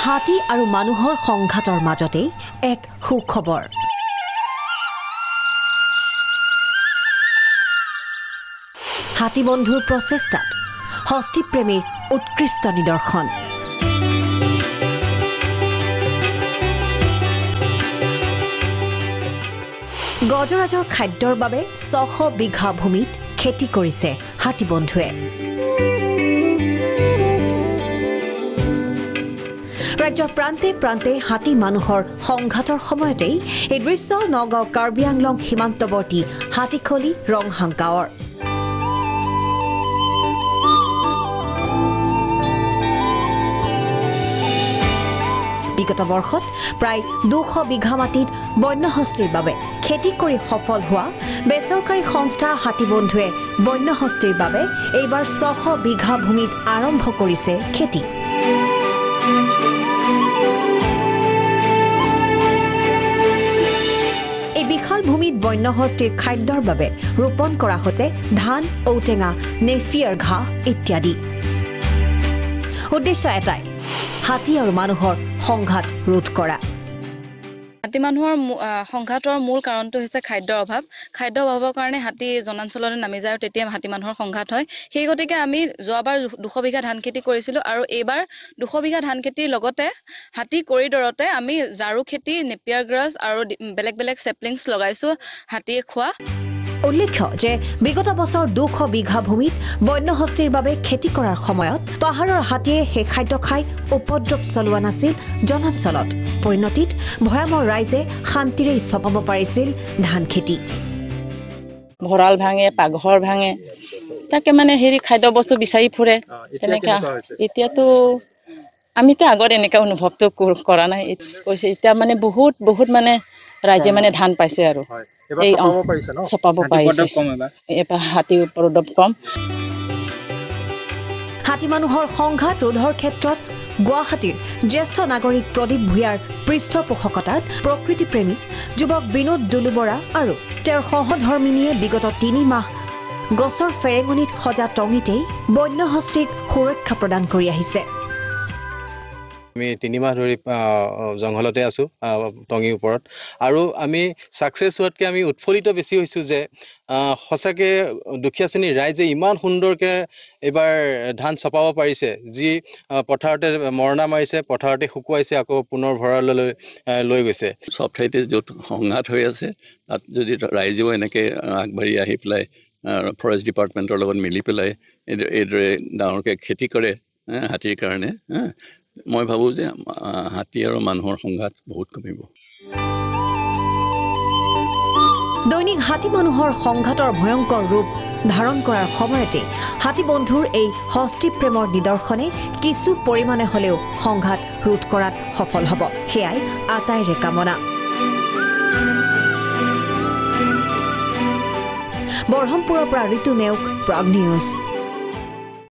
হাতী আৰু মানুহৰ সংঘাতৰ মাজতে এক সুখবৰ হাতী বন্ধুৰ প্ৰচেষ্টাত হস্তি প্ৰেমীৰ উৎকৃষ্ট নিদৰ্শন গজৰাজৰ খাদ্যৰ বাবে 600 বিঘা ভূমিত খেতি কৰিছে হাতী বন্ধুৱে ৰাজ্যৰ প্ৰান্তে প্ৰান্তে হাতী মানুহৰ সংঘাতৰ সময়তেই এই দৃশ্য নগাঁও কাৰ্বি আংলং সীমান্তৱৰ্তী হাতীখলি ৰংহাং গাঁৱৰ বিগত বৰ্ষত প্ৰায় 200 বিঘা মাটিত বন্যহস্তীৰ বাবে খেতি কৰি সফল হোৱা বেচৰকাৰী সংস্থা হাতী বন্ধুৱে বন্যহস্তীৰ বাবে এইবাৰ 600 বিঘা ভূমিত আৰম্ভ কৰিছে খেতি এই বিশাল ভূমিত বন্যহস্তীৰ খাদ্যৰ বাবে ৰোপণ কৰা হৈছে ধান ঔটেঙা নেফিয়াৰ ঘাঁহ ইত্যাদি উদ্দেশ্য এটাই হাতী আৰু মানুহৰ সংঘাত ৰোধ কৰা হাতী মানুহৰ সংঘাতৰ মূল কাৰণটো হৈছে খাদ্যৰ অভাৱৰ কাৰণে হাতী জনাঞ্চললৈ নামি যায় আৰু তেতিয়া হাতী মানুহৰ সংঘাত হয় সেই গতিকে আমি যোৱাবাৰ 200 বিঘা ধান খেতি কৰিছিলো আৰু এইবাৰ 200 বিঘা ধান খেতিৰ লগতে হাতী কৰিডৰতে আমি জাৰু খেতি নেপিয়াৰ গ্ৰাছ আৰু বেলেগ বেলেগ সেপলিংছ লগাইছো হাতীয়ে খোৱা উল্লেখ্য যে বিগত বছৰ 200 বিঘা ভূমিত বন্যহস্তীৰ বাবে খেতি কৰাৰ সময়ত পাহাৰৰ হাতীয়ে সেই খাদ্য খাই উপদ্ৰৱ চলোৱা নাছিল জনাঞ্চলত পৰিণতিত ভয়ামৰ ৰাইজে শান্তিৰে চপাব পাৰিছিল ধান খেতি ভৰাল ভাঙে পাঘৰ ভাঙে তাকে মানে হেৰি খাদ্য বস্তু বিচাৰি ফুৰে তেনেকা এতিয়াতো আমিতো আগত এনেকা অনুভৱটো কৰা নাই কৈছে এতিয়া মানে বহুত মানে ৰাইজে মানে ধান পাইছে আৰু এই চপাব পাৰিছে এবাৰ হাতী উপদ্ৰৱ কম হাতী মানুহৰ সংঘাত ৰোধৰ ক্ষেত্ৰত গুৱাহাটীৰ জ্যেষ্ঠ নাগৰিক প্ৰদীপ ভূঞাৰ পৃষ্ঠপোষকতাত প্ৰকৃতিপ্ৰেমী যুৱক বিনোদ দুলু বৰা আৰু তেওঁৰ সহধৰ্মিনীয়ে বিগত 3 মাহ গছৰ ফেৰেঙনিত সজা টঙিতেই বন্যহস্তীক সুৰক্ষা প্ৰদান কৰি আহিছে আমি 3 মাহ ধৰি জংঘলতে আছো টঙিৰ ওপৰত আৰু আমি সাকসেস হোৱাতকৈ আমি উৎফুল্লিত বেছি হৈছো যে সঁচাকে দুখীয়া শ্ৰেণীৰ ৰাইজে ইমান সুন্দৰকে এবাৰ ধান চপাব পাৰিছে যি পথাৰতে মৰণা মাৰিছে পথাৰতে শুকুৱাইছে আকৌ পুনৰ ভঁৰাললৈ লৈ গৈছে সব ঠাইতে য'ত সংঘাত হৈ আছে তাত যদি ৰাইজেও এনেকে আগবাঢ়ি আহি পেলাই ফৰেষ্ট ডিপাৰ্টমেণ্টৰ লগত মিলি পেলাই এইদৰে ডাঙৰকে খেতি কৰে হাতীৰ কাৰণে মই ভাবো যে হাতী আৰু মানুহৰ সংঘাত বহুত কমিব দৈনিক হাতী মানুহৰ সংঘাতৰ ভয়ংকৰ ৰূপ ধাৰণ কৰাৰ সময়তে হাতী বন্ধুৰ এই হস্তি প্ৰেমৰ নিদৰ্শনে কিছু পৰিমাণে হলেও সংঘাত ৰোধ কৰাত সফল হ'ব হেয়াই আটাইৰে কামনা বৰহমপুৰৰ পৰা ঋতু নেওগ প্ৰাগ নিউজ